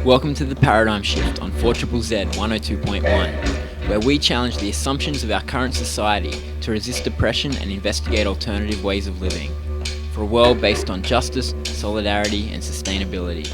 Welcome to the Paradigm Shift on 4ZZZ 102.1, where we challenge the assumptions of our current society to resist depression and investigate alternative ways of living, for a world based on justice, solidarity and sustainability.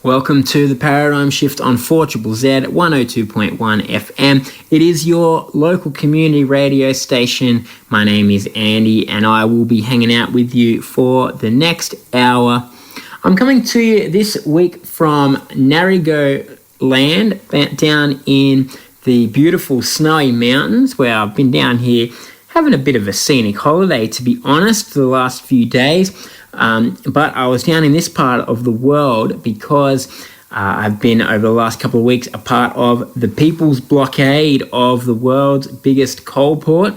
Welcome to the Paradigm Shift on 4ZZZ 102.1 FM. It is your local community radio station. My name is Andy and I will be hanging out with you for the next hour. I'm coming to you this week from Narrigo Land, down in the beautiful snowy mountains, where I've been down here having a bit of a scenic holiday, to be honest, for the last few days. But I was down in this part of the world because I've been, over the last couple of weeks, a part of the People's Blockade of the world's biggest coal port,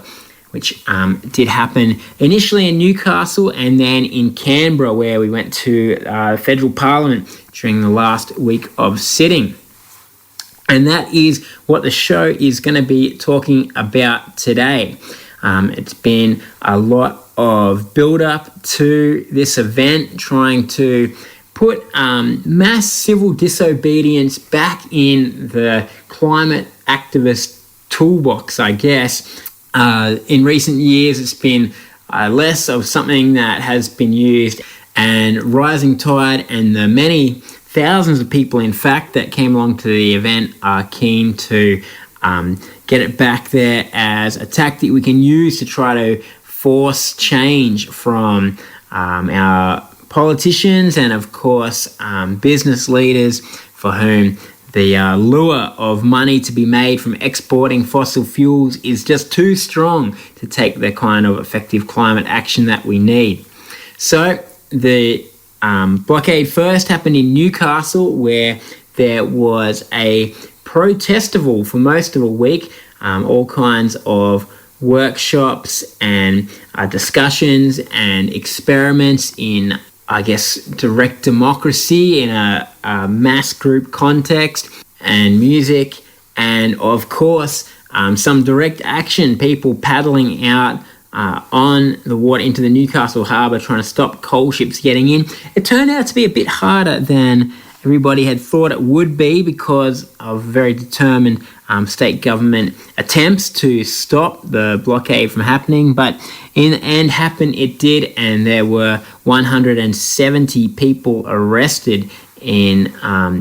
which did happen initially in Newcastle and then in Canberra, where we went to federal parliament during the last week of sitting. And that is what the show is going to be talking about today. It's been a lot of build-up to this event, trying to put mass civil disobedience back in the climate activist toolbox, I guess. In recent years, it's been less of something that has been used, and Rising Tide and the many thousands of people, in fact, that came along to the event are keen to get it back there as a tactic we can use to try to force change from our politicians and, of course, business leaders for whom the lure of money to be made from exporting fossil fuels is just too strong to take the kind of effective climate action that we need. So the blockade first happened in Newcastle, where there was a protestival for most of a week, all kinds of workshops and discussions and experiments in, I guess, direct democracy in a mass group context, and music, and of course some direct action, people paddling out on the water into the Newcastle harbour trying to stop coal ships getting in. It turned out to be a bit harder than everybody had thought it would be because of very determined state government attempts to stop the blockade from happening. But in the end, happen it did, and there were 170 people arrested in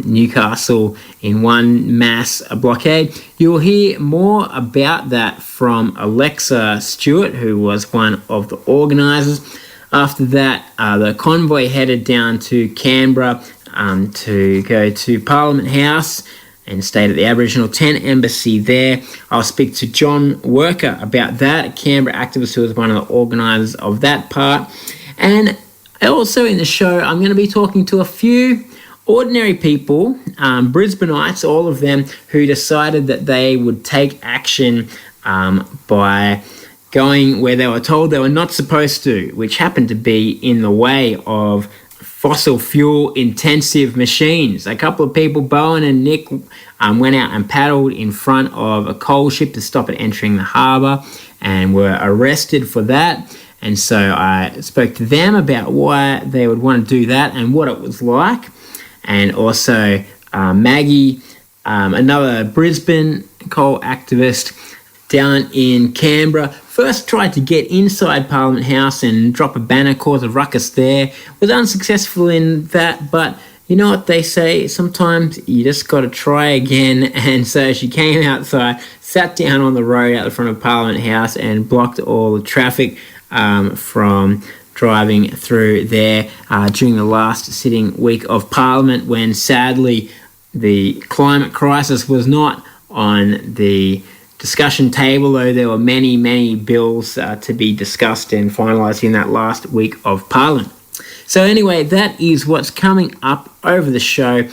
Newcastle in one mass blockade. You'll hear more about that from Alexa Stewart, who was one of the organisers. After that, the convoy headed down to Canberra to go to Parliament House and stayed at the Aboriginal Tent Embassy there. I'll speak to John Worker about that, a Canberra activist who was one of the organisers of that part. And also in the show, I'm going to be talking to a few ordinary people, Brisbaneites, all of them, who decided that they would take action by going where they were told they were not supposed to, which happened to be in the way of fossil fuel intensive machines. A couple of people, Bowen and Nick, went out and paddled in front of a coal ship to stop it entering the harbour and were arrested for that. And so I spoke to them about why they would want to do that and what it was like. And also Maggie, another Brisbane coal activist down in Canberra, first tried to get inside Parliament House and drop a banner, cause a ruckus there. Was unsuccessful in that, but you know what they say, sometimes you just got to try again. And so she came outside, sat down on the road out the front of Parliament House and blocked all the traffic from driving through there during the last sitting week of Parliament, when sadly the climate crisis was not on the discussion table, though there were many bills to be discussed and finalised in that last week of Parliament. So anyway, that is what's coming up over the show.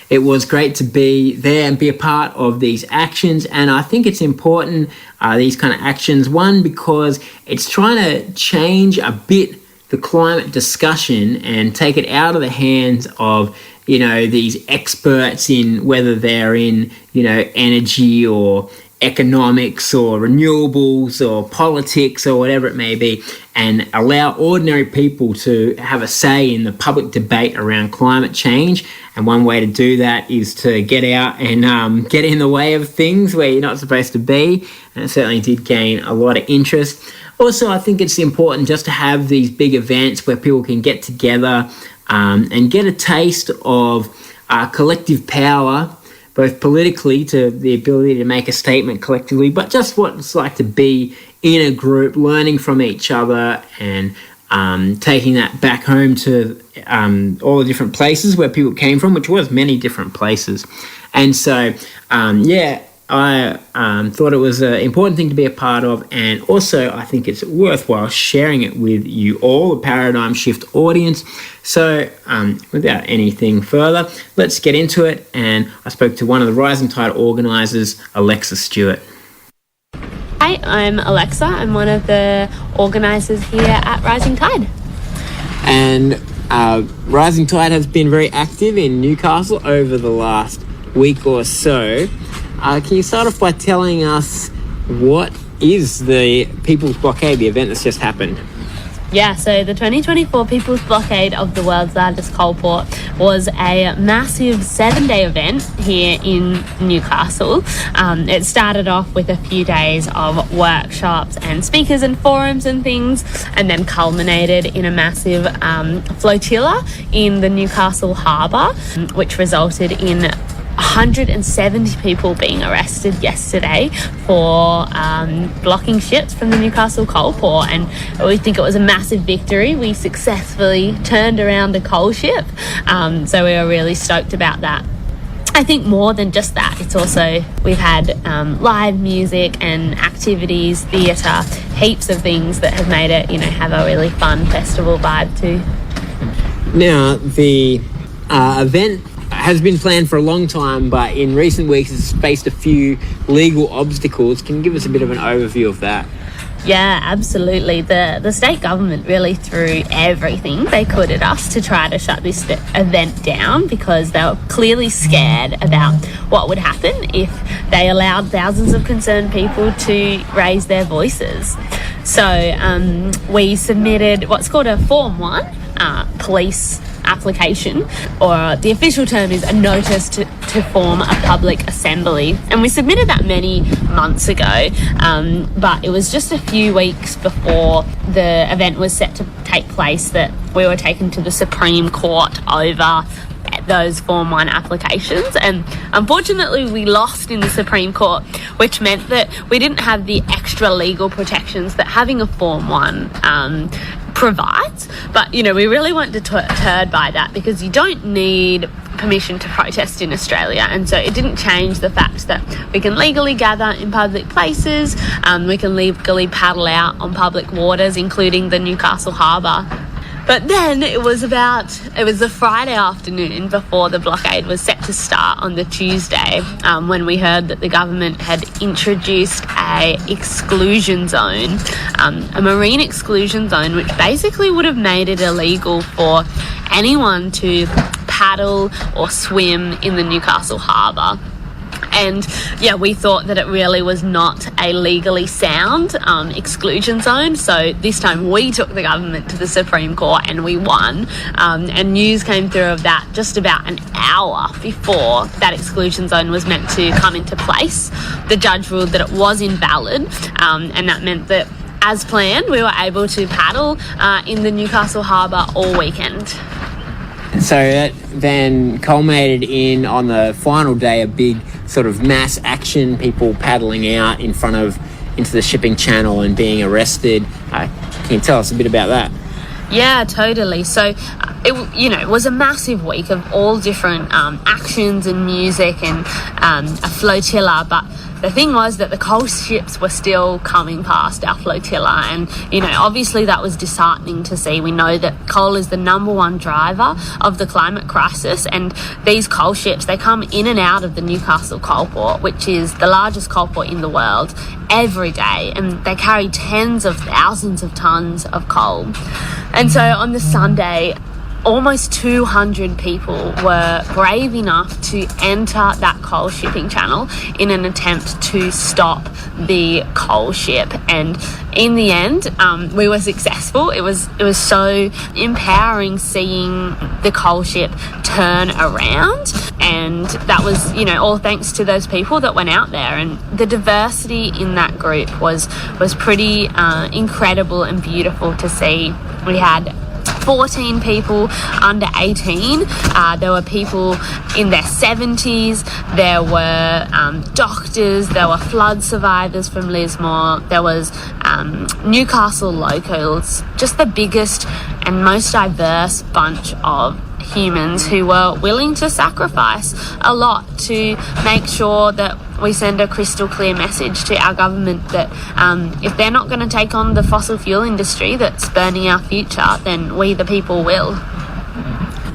It was great to be there and be a part of these actions, and I think it's important, these kind of actions, one, because it's trying to change a bit the climate discussion and take it out of the hands of, these experts in whether they're in, energy or economics or renewables or politics or whatever it may be, and allow ordinary people to have a say in the public debate around climate change. And one way to do that is to get out and get in the way of things where you're not supposed to be, and it certainly did gain a lot of interest. Also, I think it's important just to have these big events where people can get together and get a taste of collective power, both politically, to the ability to make a statement collectively, but just what it's like to be in a group, learning from each other, and taking that back home to all the different places where people came from, which was many different places. And so, I thought it was an important thing to be a part of, and also I think it's worthwhile sharing it with you all, the Paradigm Shift audience. So without anything further, let's get into it. And I spoke to one of the Rising Tide organisers, Alexa Stewart. Hi, I'm Alexa. I'm one of the organisers here at Rising Tide. And Rising Tide has been very active in Newcastle over the last week or so. Can you start off by telling us what is the People's Blockade, the event that's just happened? Yeah, so the 2024 People's Blockade of the world's largest coal port was a massive 7-day event here in Newcastle. It started off with a few days of workshops and speakers and forums and things, and then culminated in a massive flotilla in the Newcastle harbour, which resulted in 170 people being arrested yesterday for blocking ships from the Newcastle coal port, and we think it was a massive victory. We successfully turned around a coal ship, so we are really stoked about that. I think more than just that, it's also, we've had live music and activities, theatre, heaps of things that have made it, have a really fun festival vibe too. Now, the event has been planned for a long time, but in recent weeks it's faced a few legal obstacles. Can you give us a bit of an overview of that? Yeah, absolutely. The state government really threw everything they could at us to try to shut this event down, because they were clearly scared about what would happen if they allowed thousands of concerned people to raise their voices. So we submitted what's called a Form 1 police application, or the official term is a notice to form a public assembly, and we submitted that many months ago, but it was just a few weeks before the event was set to take place that we were taken to the Supreme Court over those Form 1 applications, and unfortunately we lost in the Supreme Court, which meant that we didn't have the extra legal protections that having a Form 1 provides. But we really weren't deterred by that, because you don't need permission to protest in Australia, and so it didn't change the fact that we can legally gather in public places, we can legally paddle out on public waters, including the Newcastle harbour. But then it was the Friday afternoon before the blockade was set to start on the Tuesday, when we heard that the government had introduced a exclusion zone, a marine exclusion zone, which basically would have made it illegal for anyone to paddle or swim in the Newcastle harbour. And we thought that it really was not a legally sound exclusion zone. So this time we took the government to the Supreme Court and we won. And news came through of that just about an hour before that exclusion zone was meant to come into place. The judge ruled that it was invalid, and that meant that, as planned, we were able to paddle in the Newcastle harbour all weekend. So that then culminated in, on the final day, a big sort of mass action, people paddling out into the shipping channel and being arrested. Can you tell us a bit about that? Yeah, totally. So it was a massive week of all different actions and music and a flotilla, but the thing was that the coal ships were still coming past our flotilla, and obviously that was disheartening to see. We know that coal is the number one driver of the climate crisis, and these coal ships, they come in and out of the Newcastle coal port, which is the largest coal port in the world, every day, and they carry tens of thousands of tons of coal. And so on the Sunday, almost 200 people were brave enough to enter that coal shipping channel in an attempt to stop the coal ship. And in the end, we were successful. It was so empowering seeing the coal ship turn around. And that was, all thanks to those people that went out there. And the diversity in that group was pretty incredible and beautiful to see. We had 14 people under 18. There were people in their 70s. There were doctors. There were flood survivors from Lismore. There was Newcastle locals. Just the biggest and most diverse bunch of humans who were willing to sacrifice a lot to make sure that we send a crystal clear message to our government that if they're not going to take on the fossil fuel industry that's burning our future, then we the people will.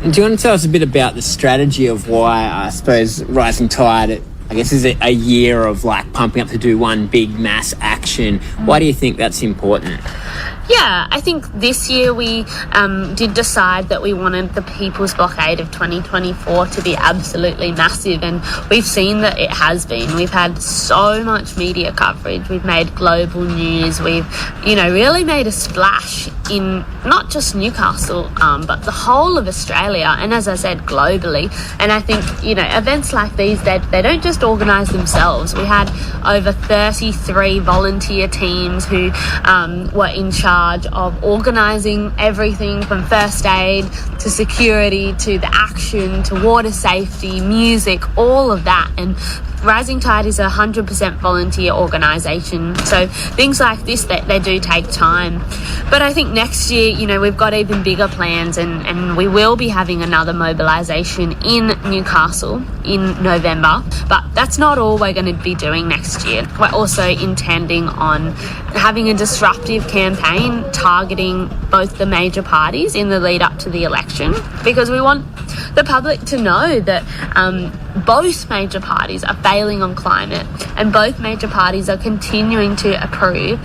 Do you want to tell us a bit about the strategy of why, I suppose, Rising Tide, I guess, is a year of pumping up to do one big mass action? Why do you think that's important? Yeah, I think this year we did decide that we wanted the People's Blockade of 2024 to be absolutely massive, and we've seen that it has been. We've had so much media coverage. We've made global news. We've, really made a splash in not just Newcastle, but the whole of Australia, and as I said, globally. And I think, events like these, they don't just organise themselves. We had over 33 volunteer teams who were in charge of organising everything from first aid to security to the action to water safety, music, all of that. And Rising Tide is a 100% volunteer organisation, so things like this, they do take time. But I think next year, we've got even bigger plans, and we will be having another mobilisation in Newcastle in November. But that's not all we're going to be doing next year. We're also intending on having a disruptive campaign targeting both the major parties in the lead up to the election, because we want the public to know that both major parties are failing on climate, and both major parties are continuing to approve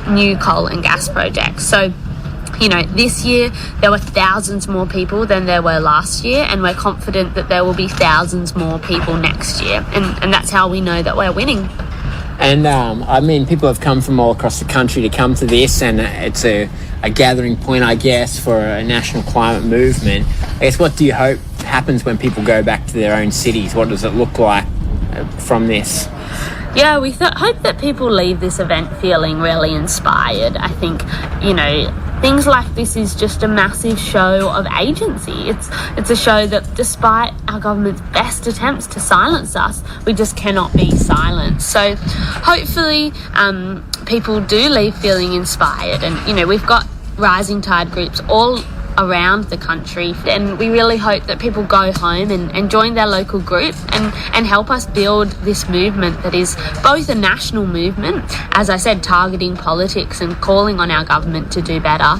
new coal and gas projects. So, this year there were thousands more people than there were last year, and we're confident that there will be thousands more people next year, and that's how we know that we're winning. And people have come from all across the country to come to this, and it's a gathering point, I guess, for a national climate movement. I guess, what do you hope happens when people go back to their own cities? What does it look like from this? Yeah, we hope that people leave this event feeling really inspired. I think, things like this is just a massive show of agency. It's a show that, despite our government's best attempts to silence us, we just cannot be silent. So hopefully people do leave feeling inspired, and we've got Rising Tide groups all around the country, and we really hope that people go home and join their local group and help us build this movement that is both a national movement, as I said, targeting politics and calling on our government to do better,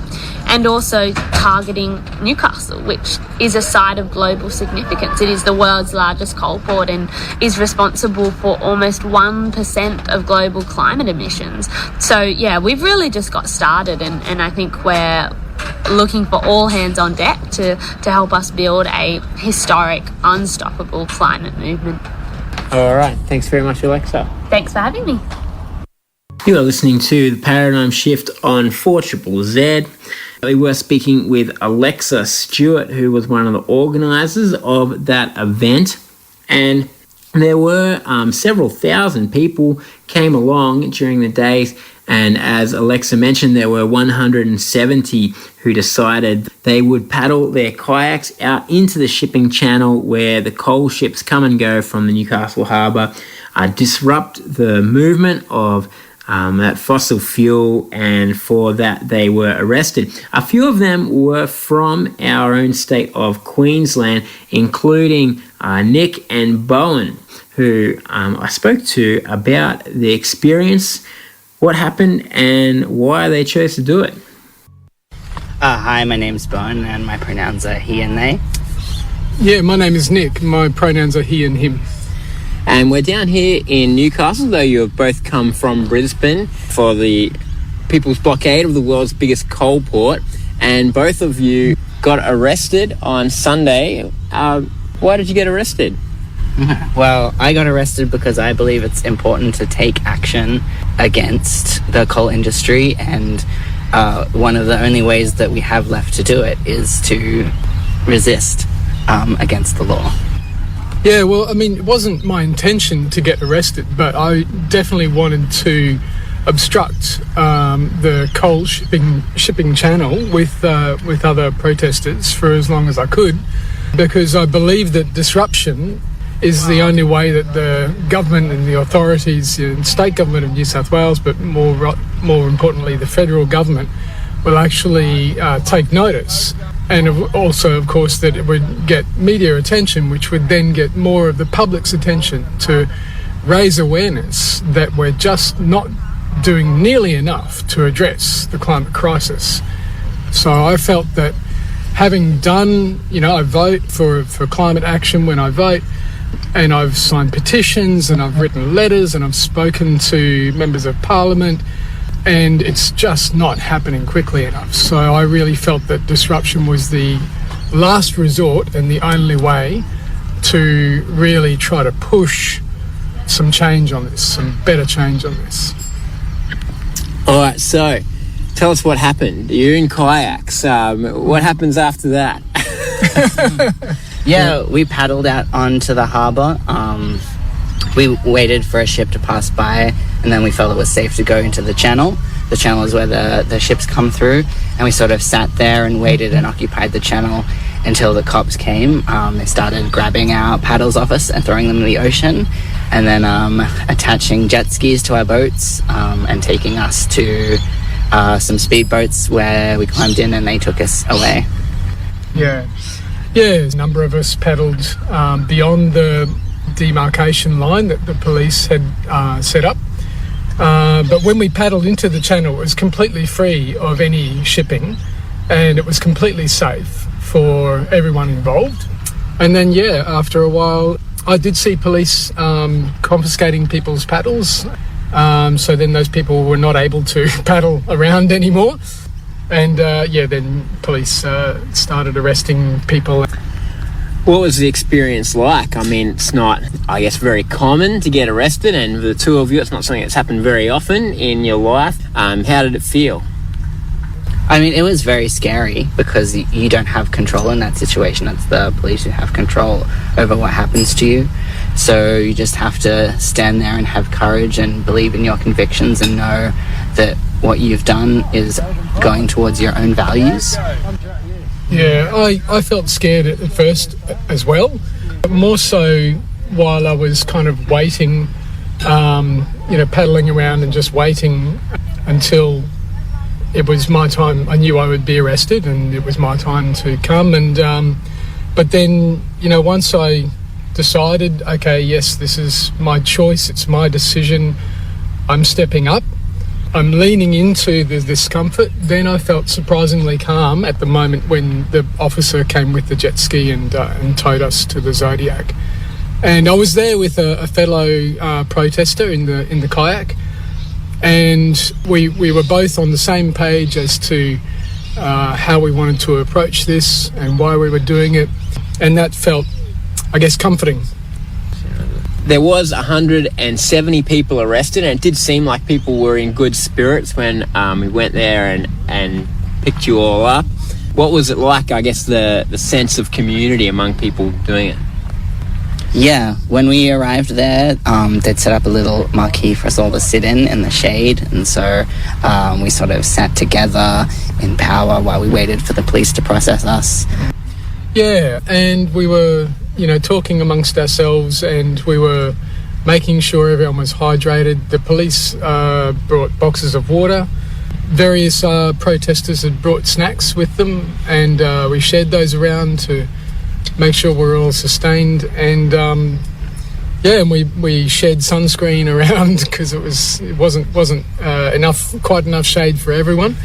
and also targeting Newcastle, which is a site of global significance. It is the world's largest coal port and is responsible for almost 1% of global climate emissions. So yeah, we've really just got started, and I think we're looking for all hands on deck to help us build a historic, unstoppable climate movement. All right. Thanks very much, Alexa. Thanks for having me. You are listening to The Paradigm Shift on 4ZZZ. We were speaking with Alexa Stewart, who was one of the organisers of that event, and there were several thousand people came along during the days. And as Alexa mentioned, there were 170 who decided they would paddle their kayaks out into the shipping channel where the coal ships come and go from the Newcastle harbour, disrupt the movement of at fossil fuel, and for that they were arrested. A few of them were from our own state of Queensland, including Nick and Bowen, who I spoke to about the experience, what happened, and why they chose to do it. Hi, my name's Bowen, and my pronouns are he and they. Yeah, my name is Nick. My pronouns are he and him. And we're down here in Newcastle, though you have both come from Brisbane, for the People's Blockade of the world's biggest coal port, and both of you got arrested on Sunday. Why did you get arrested? Well, I got arrested because I believe it's important to take action against the coal industry, and one of the only ways that we have left to do it is to resist against the law. Yeah, well, I mean, it wasn't my intention to get arrested, but I definitely wanted to obstruct the coal shipping channel with other protesters for as long as I could, because I believe that disruption is the only way that the government and the authorities, the state government of New South Wales, but more importantly the federal government, will actually take notice. And also, of course, that it would get media attention, which would then get more of the public's attention to raise awareness that we're just not doing nearly enough to address the climate crisis. So I felt that having done, I vote for climate action when I vote, and I've signed petitions and I've written letters and I've spoken to members of parliament, and it's just not happening quickly enough. So I really felt that disruption was the last resort and the only way to really try to push some change on this, some better change on this. All right, so tell us what happened. You're in kayaks. What happens after that? Yeah, we paddled out onto the harbour. We waited for a ship to pass by, and then we felt it was safe to go into the channel. The channel is where the ships come through, and we sort of sat there and waited and occupied the channel until the cops came. They started grabbing our paddles off us and throwing them in the ocean, and then attaching jet skis to our boats and taking us to some speedboats where we climbed in and they took us away. Yeah, a number of us paddled beyond the demarcation line that the police had set up. But when we paddled into the channel, it was completely free of any shipping, and it was completely safe for everyone involved. And then, after a while, I did see police confiscating people's paddles. So then those people were not able to paddle around anymore. And then police started arresting people. What was the experience like? I mean, it's not, I guess, very common to get arrested, and for the two of you, it's not something that's happened very often in your life. How did it feel? I mean, it was very scary because you don't have control in that situation. It's the police who have control over what happens to you. So you just have to stand there and have courage and believe in your convictions and know that what you've done is going towards your own values. Yeah, I felt scared at first as well. More so while I was kind of waiting, paddling around and just waiting until it was my time. I knew I would be arrested and it was my time to come. And but then, once I decided, okay, yes, this is my choice, it's my decision, I'm stepping up, I'm leaning into the discomfort, then I felt surprisingly calm at the moment when the officer came with the jet ski and towed us to the Zodiac. And I was there with a fellow protester in the kayak, and we were both on the same page as to how we wanted to approach this and why we were doing it, and that felt, I guess, comforting. There was 170 people arrested, and it did seem like people were in good spirits when we went there and picked you all up. What was it like, I guess, the sense of community among people doing it? Yeah, when we arrived there, they'd set up a little marquee for us all to sit in the shade, and so we sort of sat together in power while we waited for the police to process us. Yeah, and we were talking amongst ourselves, and we were making sure everyone was hydrated. The police brought boxes of water. Various protesters had brought snacks with them, and we shared those around to make sure we're all sustained. And and we shared sunscreen around because it wasn't quite enough shade for everyone.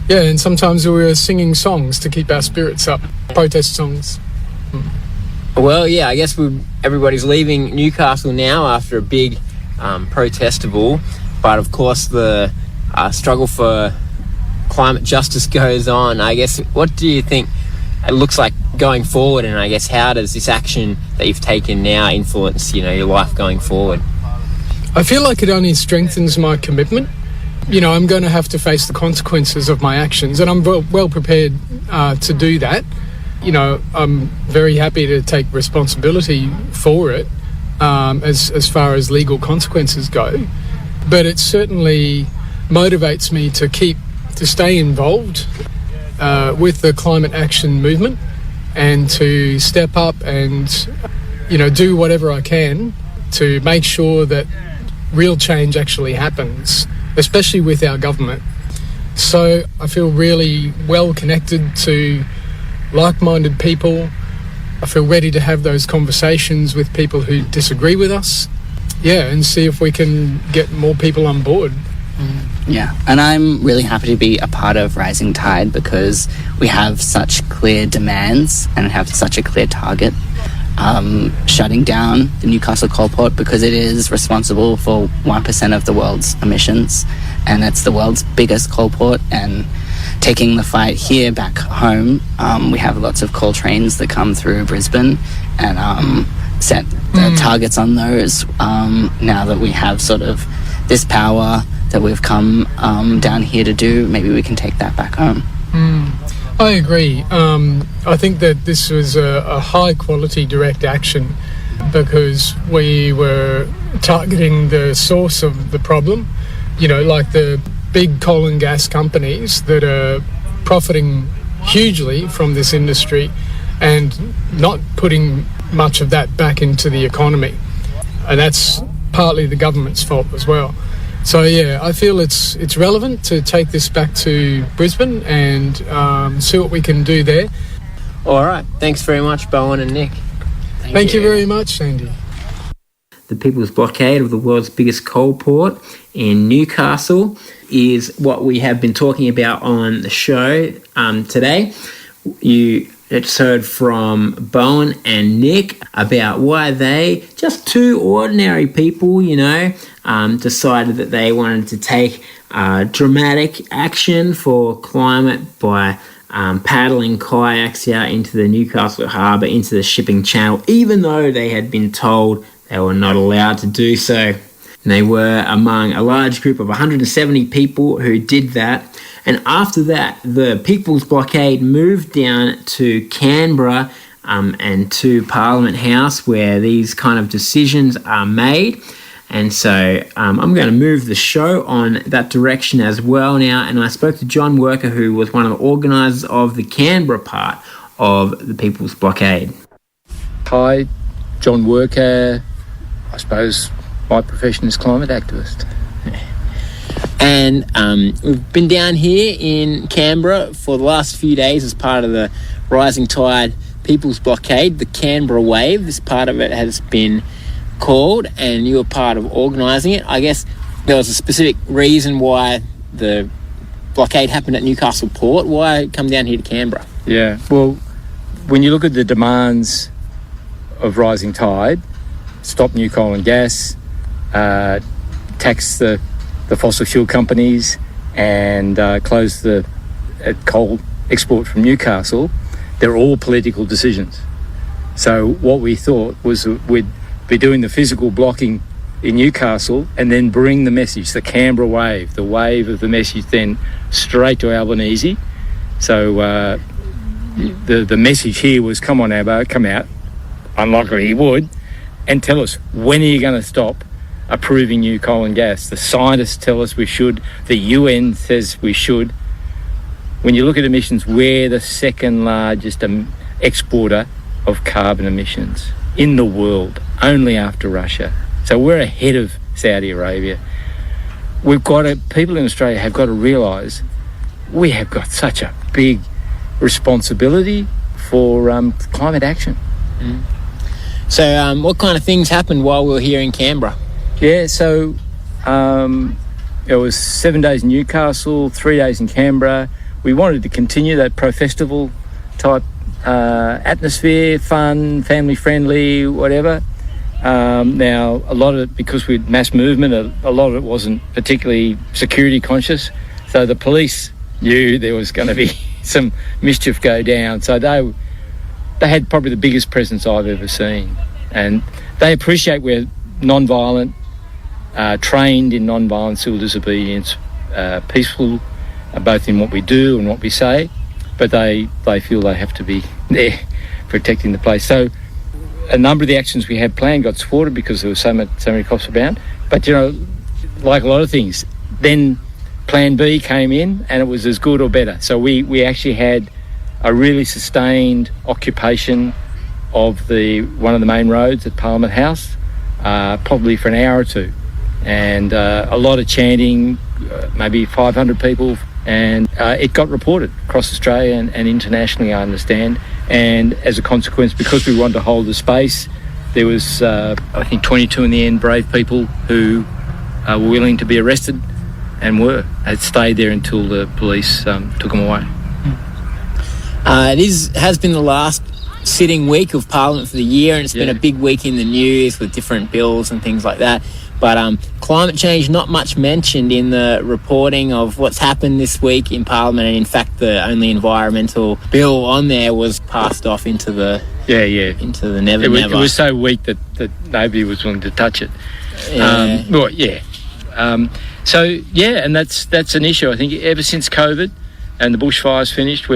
Yeah, and sometimes we were singing songs to keep our spirits up, protest songs. Well, yeah, I guess everybody's leaving Newcastle now after a big protestival, but of course the struggle for climate justice goes on. I guess, what do you think it looks like going forward, and I guess how does this action that you've taken now influence, your life going forward? I feel like it only strengthens my commitment. I'm going to have to face the consequences of my actions, and I'm well prepared to do that. I'm very happy to take responsibility for it as far as legal consequences go. But it certainly motivates me to stay involved with the climate action movement and to step up and, do whatever I can to make sure that real change actually happens, especially with our government. So I feel really well connected to like-minded people. I feel ready to have those conversations with people who disagree with us, and see if we can get more people on board. Yeah, and I'm really happy to be a part of Rising Tide because we have such clear demands and have such a clear target. Shutting down the Newcastle coal port because it is responsible for 1% of the world's emissions, and it's the world's biggest coal port. And taking the fight here back home, we have lots of coal trains that come through Brisbane and set the targets on those. Now that we have sort of this power that we've come down here to do, maybe we can take that back home. I agree. I think that this was a high quality direct action because we were targeting the source of the problem, like the big coal and gas companies that are profiting hugely from this industry and not putting much of that back into the economy. And that's partly the government's fault as well. So yeah, I feel it's relevant to take this back to Brisbane and see what we can do there. All right, thanks very much, Bowen and Nick. Thank you very much, Andy. The People's Blockade of the world's biggest coal port in Newcastle is what we have been talking about on the show today. You just heard from Bowen and Nick about why they, just two ordinary people, decided that they wanted to take dramatic action for climate by paddling kayaks out into the Newcastle harbour, into the shipping channel, even though they had been told they were not allowed to do so. And they were among a large group of 170 people who did that. And after that, the People's Blockade moved down to Canberra and to Parliament House, where these kind of decisions are made. And so I'm going to move the show on that direction as well now. And I spoke to John Worker, who was one of the organisers of the Canberra part of the People's Blockade. Hi, John Worker. I suppose my profession is climate activist. And we've been down here in Canberra for the last few days as part of the Rising Tide People's Blockade, the Canberra Wave. This part of it has been called, and you were part of organising it. I guess there was a specific reason why the blockade happened at Newcastle Port. Why come down here to Canberra? Yeah, well, when you look at the demands of Rising Tide, stop new coal and gas, tax the fossil fuel companies, and close the coal export from Newcastle, they're all political decisions. So what we thought was we'd be doing the physical blocking in Newcastle and then bring the message, the Canberra wave, the wave of the message, then straight to Albanese. So the message here was, come on, Albo, come out. Unlikely he would. And tell us, when are you going to stop approving new coal and gas? The scientists tell us we should. The UN says we should. When you look at emissions, we're the second largest exporter of carbon emissions in the world, only after Russia. So we're ahead of Saudi Arabia. People in Australia have got to realise we have got such a big responsibility for climate action. So what kind of things happened while we were here in Canberra? Yeah, so it was 7 days in Newcastle, 3 days in Canberra. We wanted to continue that pro-festival type atmosphere, fun, family-friendly, whatever. Now, a lot of it, because we had mass movement, a lot of it wasn't particularly security conscious. So the police knew there was going to be some mischief go down. So they had probably the biggest presence I've ever seen. And they appreciate we're non-violent, trained in non-violent civil disobedience, peaceful, both in what we do and what we say. But they feel they have to be there protecting the place. So a number of the actions we had planned got thwarted because there were so many cops around. But, like a lot of things, then Plan B came in and it was as good or better. So we actually had a really sustained occupation of one of the main roads at Parliament House, probably for an hour or two. And a lot of chanting, maybe 500 people. And it got reported across Australia and internationally, I understand. And as a consequence, because we wanted to hold the space, there was, I think, 22 in the end, brave people who were willing to be arrested and had stayed there until the police took them away. It has been the last sitting week of Parliament for the year, and it's been a big week in the news with different bills and things like that. But climate change, not much mentioned in the reporting of what's happened this week in Parliament, and in fact the only environmental bill on there was passed off into the never. It was so weak that nobody was willing to touch it. And that's an issue. I think ever since COVID and the bushfires finished,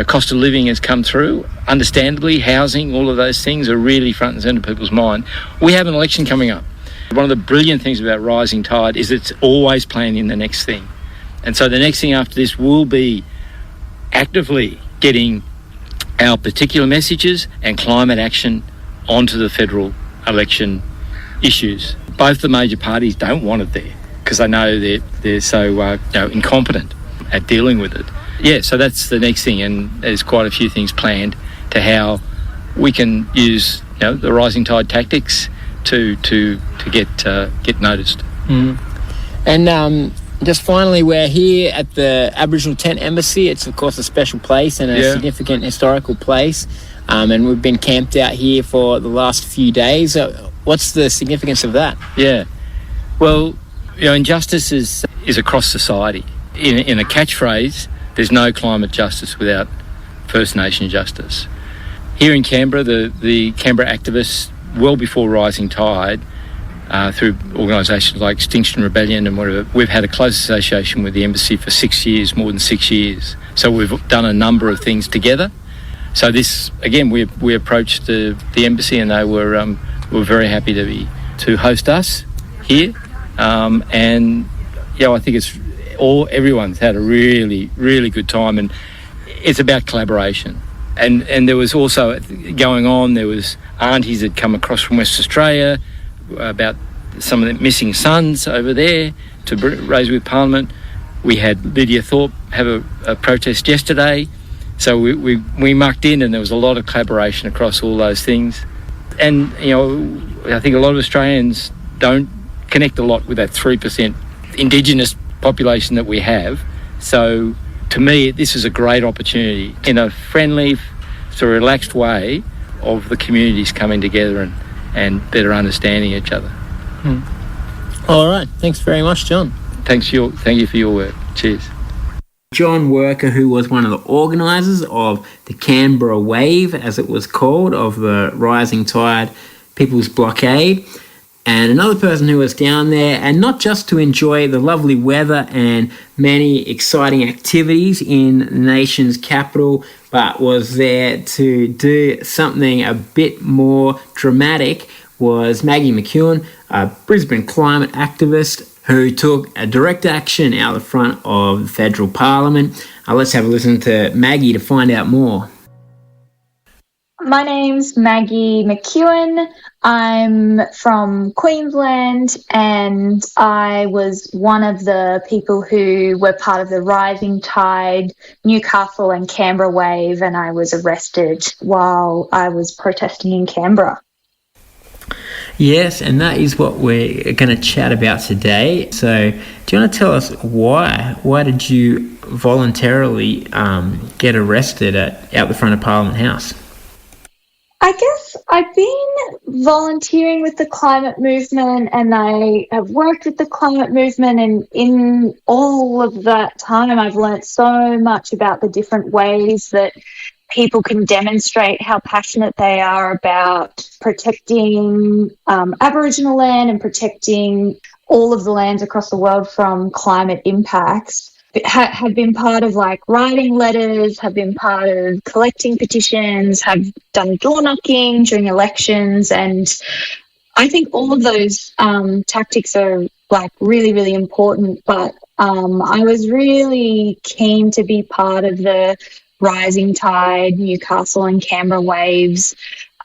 cost of living has come through. Understandably, housing, all of those things are really front and centre of people's mind. We have an election coming up. One of the brilliant things about Rising Tide is it's always planning the next thing. And so the next thing after this will be actively getting our particular messages and climate action onto the federal election issues. Both the major parties don't want it there because they know they're so incompetent at dealing with it. Yeah, so that's the next thing, and there's quite a few things planned to how we can use the Rising Tide tactics to get noticed. And just finally, we're here at the Aboriginal Tent Embassy. It's of course a special place and a significant historical place, and we've been camped out here for the last few days. What's the significance of that? Yeah, well, injustice is across society. In a catchphrase, there's no climate justice without First Nation justice. Here in Canberra, the Canberra activists, well before Rising Tide, through organisations like Extinction Rebellion and whatever, we've had a close association with the embassy for 6 years, more than 6 years. So we've done a number of things together. So this, again, we approached the embassy and they were very happy to host us here. I think everyone's had a really, really good time, and it's about collaboration. And there was also going on, there was aunties that come across from West Australia about some of the missing sons over there to raise with Parliament. We had Lydia Thorpe have a protest yesterday. So we mucked in, and there was a lot of collaboration across all those things. And, I think a lot of Australians don't connect a lot with that 3% Indigenous population that we have. So to me, this is a great opportunity in a friendly, sort of relaxed way of the communities coming together and better understanding each other. All right. Thanks very much, John. Thank you for your work. Cheers. John Worker, who was one of the organisers of the Canberra Wave, as it was called, of the Rising Tide People's Blockade. And another person who was down there, and not just to enjoy the lovely weather and many exciting activities in the nation's capital, but was there to do something a bit more dramatic, was Maggie McEwen, a Brisbane climate activist who took a direct action out the front of the federal parliament. Let's have a listen to Maggie to find out more. My name's Maggie McEwen. I'm from Queensland, and I was one of the people who were part of the Rising Tide Newcastle and Canberra wave, and I was arrested while I was protesting in Canberra. Yes, and that is what we're going to chat about today. So, do you want to tell us why? Why did you voluntarily get arrested out the front of Parliament House? I guess I've been volunteering with the climate movement, and I have worked with the climate movement, and in all of that time I've learnt so much about the different ways that people can demonstrate how passionate they are about protecting Aboriginal land and protecting all of the lands across the world from climate impacts. Have been part of like writing letters, have been part of collecting petitions, have done door knocking during elections, and I think all of those tactics are like really, really important. But I was really keen to be part of the Rising Tide Newcastle and Canberra waves,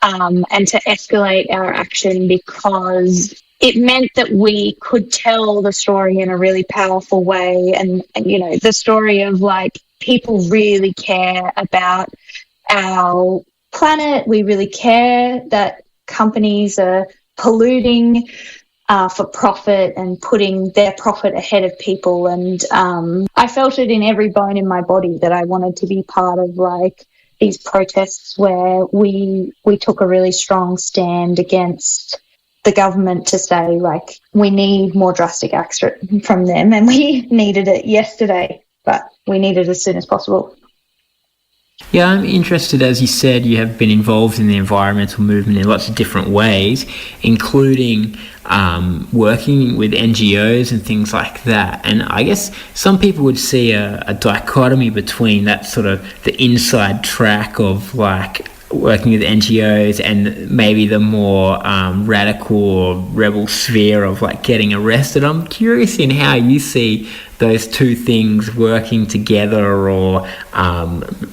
and to escalate our action because it meant that we could tell the story in a really powerful way. And you know, the story of like people really care about our planet. We really care that companies are polluting for profit and putting their profit ahead of people. And I felt it in every bone in my body that I wanted to be part of like these protests where we took a really strong stand against the government to say, like, we need more drastic action from them, and we needed it yesterday, but we need it as soon as possible. Yeah, I'm interested, as you said, you have been involved in the environmental movement in lots of different ways, including working with NGOs and things like that. And I guess some people would see a dichotomy between that sort of the inside track of like working with NGOs and maybe the more radical or rebel sphere of like getting arrested. I'm curious in how you see those two things working together or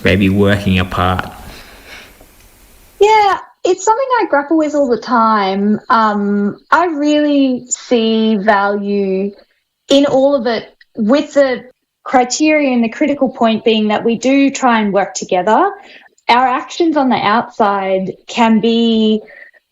maybe working apart. Yeah, it's something I grapple with all the time. I really see value in all of it, with the criteria and the critical point being that we do try and work together. Our actions on the outside can be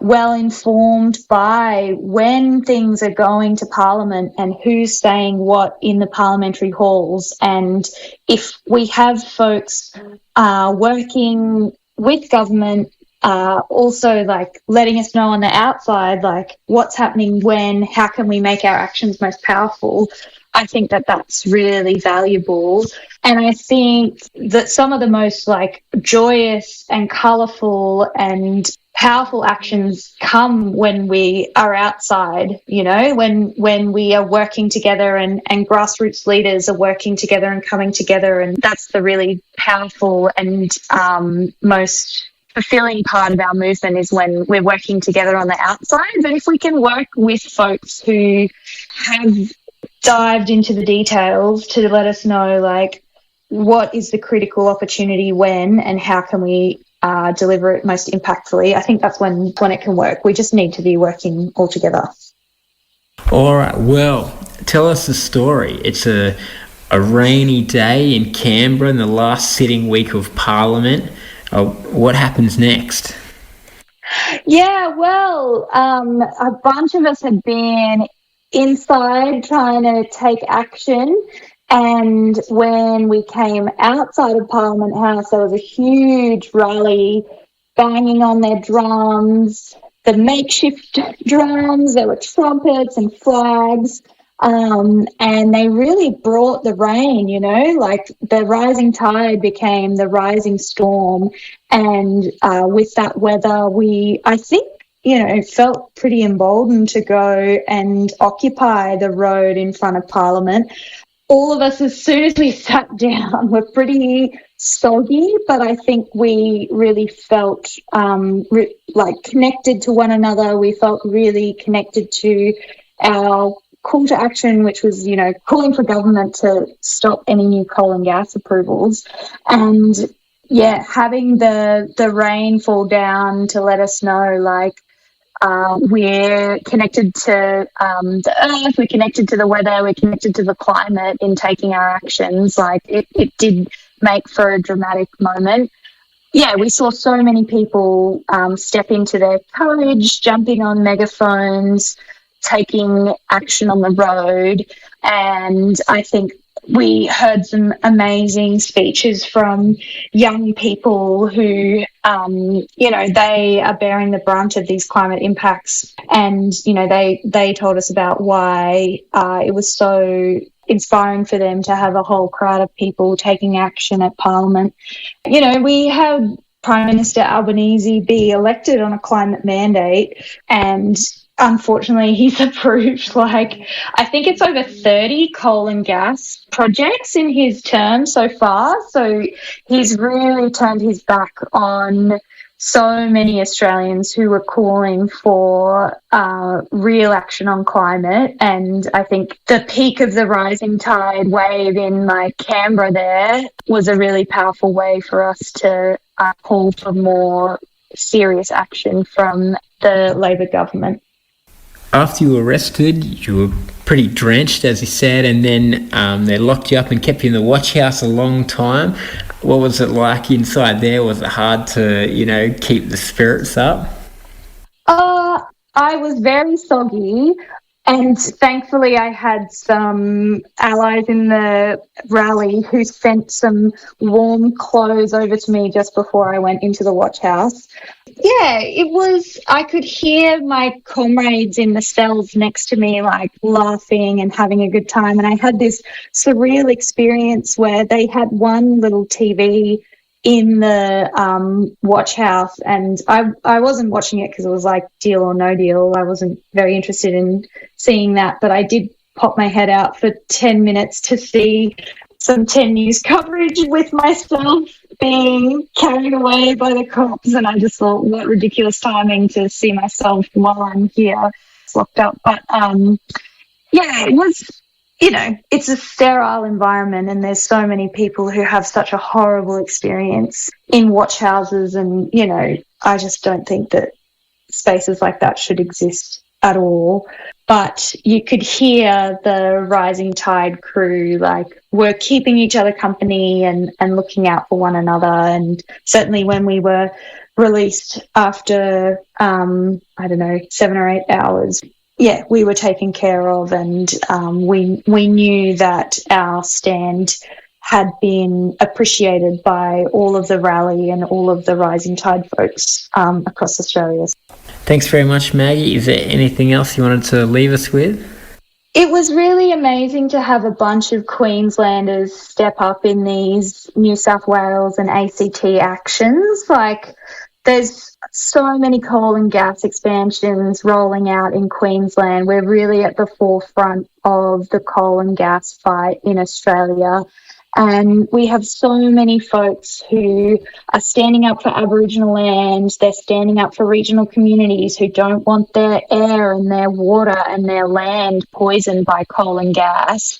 well informed by when things are going to Parliament and who's saying what in the parliamentary halls. And if we have folks working with government, also like letting us know on the outside, like what's happening when, how can we make our actions most powerful, I think that that's really valuable. And I think that some of the most like joyous and colourful and powerful actions come when we are outside, you know, when we are working together and grassroots leaders are working together and coming together. And that's the really powerful and most fulfilling part of our movement, is when we're working together on the outside. But if we can work with folks who have dived into the details to let us know like what is the critical opportunity when, and how can we deliver it most impactfully, I think that's when it can work. We just need to be working all together. All right, well, tell us the story. It's a rainy day in Canberra in the last sitting week of Parliament. What happens next? Yeah, well, a bunch of us had been inside trying to take action, and when we came outside of Parliament House, there was a huge rally, banging on their drums, the makeshift drums. There were trumpets and flags, and they really brought the rain, you know, like the rising tide became the rising storm. And with that weather, I think, you know, felt pretty emboldened to go and occupy the road in front of Parliament. All of us, as soon as we sat down, were pretty soggy, but I think we really felt like connected to one another. We felt really connected to our call to action, which was, you know, calling for government to stop any new coal and gas approvals. And having the rain fall down to let us know, like, we're connected to the earth, we're connected to the weather, we're connected to the climate in taking our actions. Like, it did make for a dramatic moment. Yeah, we saw so many people step into their courage, jumping on megaphones, taking action on the road. And I think we heard some amazing speeches from young people who, they are bearing the brunt of these climate impacts. And, they told us about why it was so inspiring for them to have a whole crowd of people taking action at Parliament. We had Prime Minister Albanese be elected on a climate mandate, and unfortunately he's approved, I think it's over 30 coal and gas projects in his term so far. So he's really turned his back on so many Australians who were calling for real action on climate. And I think the peak of the rising tide wave in Canberra there was a really powerful way for us to call for more serious action from the Labor government. After you were arrested, you were pretty drenched, as you said, and then they locked you up and kept you in the watch house a long time. What was it like inside there? Was it hard to, keep the spirits up? I was very soggy, and thankfully I had some allies in the rally who sent some warm clothes over to me just before I went into the watch house. Yeah, I could hear my comrades in the cells next to me, laughing and having a good time. And I had this surreal experience where they had one little TV in the watch house, and I wasn't watching it because it was Deal or No Deal. I wasn't very interested in seeing that, but I did pop my head out for 10 minutes to see some 10 News coverage with myself being carried away by the cops, and I just thought, what ridiculous timing to see myself while I'm here locked up. But it was, it's a sterile environment, and there's so many people who have such a horrible experience in watch houses, and I just don't think that spaces like that should exist at all. But you could hear the rising tide crew were keeping each other company and looking out for one another. And certainly when we were released after 7 or 8 hours, we were taken care of, and we knew that our stand had been appreciated by all of the rally and all of the rising tide folks across Australia. Thanks very much, Maggie. Is there anything else you wanted to leave us with? It was really amazing to have a bunch of Queenslanders step up in these New South Wales and ACT actions. There's so many coal and gas expansions rolling out in Queensland. We're really at the forefront of the coal and gas fight in Australia. And we have so many folks who are standing up for Aboriginal land. They're standing up for regional communities who don't want their air and their water and their land poisoned by coal and gas.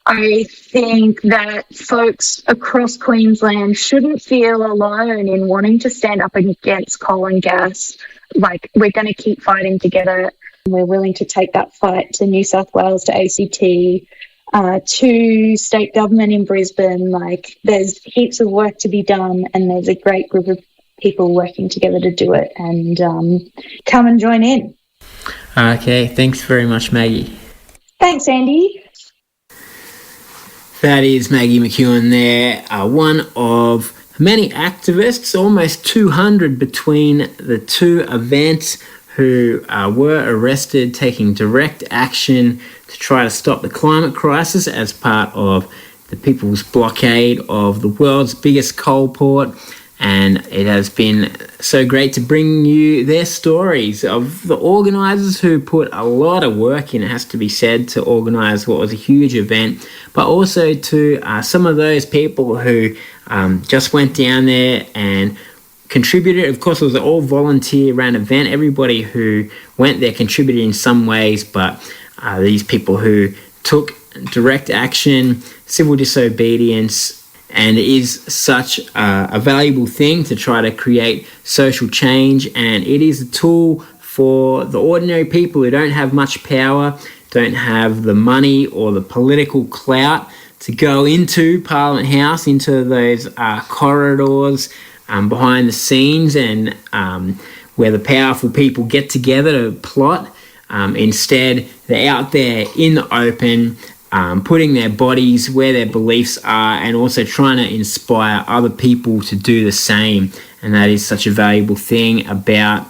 I think that folks across Queensland shouldn't feel alone in wanting to stand up against coal and gas. We're going to keep fighting together. We're willing to take that fight to New South Wales, to ACT, to state government in Brisbane. There's heaps of work to be done, and there's a great group of people working together to do it. And come and join in. Okay, thanks very much, Maggie. Thanks, Andy. That is Maggie McEwen there, one of many activists, almost 200 between the two events, who were arrested taking direct action to try to stop the climate crisis as part of the People's Blockade of the world's biggest coal port. And it has been so great to bring you their stories of the organisers who put a lot of work in, it has to be said, to organise what was a huge event, but also to some of those people who just went down there and contributed. Of course, it was an all volunteer-run event. Everybody who went there contributed in some ways, but these people who took direct action, civil disobedience, And it is such a valuable thing to try to create social change, and it is a tool for the ordinary people who don't have much power, don't have the money or the political clout to go into Parliament House, into those corridors behind the scenes, and where the powerful people get together to plot. Instead, they're out there in the open, putting their bodies where their beliefs are, and also trying to inspire other people to do the same. And that is such a valuable thing about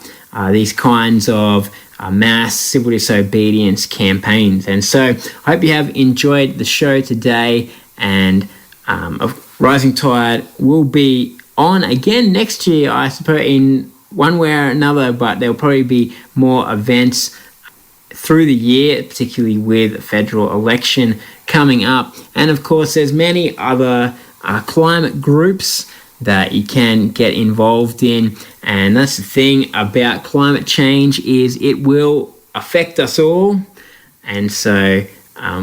these kinds of mass civil disobedience campaigns. And so I hope you have enjoyed the show today, and Rising Tide will be on again next year, I suppose, in one way or another, but there'll probably be more events through the year, particularly with the federal election coming up. And of course, there's many other climate groups that you can get involved in. And that's the thing about climate change, is it will affect us all. And so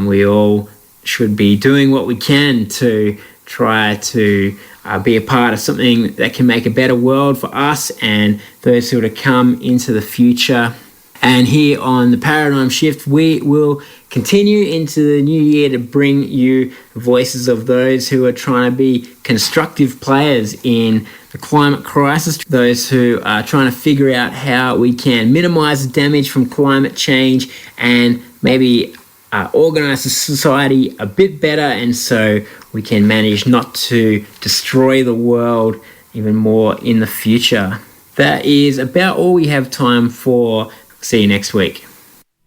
we all should be doing what we can to try to be a part of something that can make a better world for us and those who are to come into the future. And here on The Paradigm Shift, we will continue into the new year to bring you voices of those who are trying to be constructive players in the climate crisis, those who are trying to figure out how we can minimize the damage from climate change and maybe organize the society a bit better, and so we can manage not to destroy the world even more in the future. That is about all we have time for. See you next week.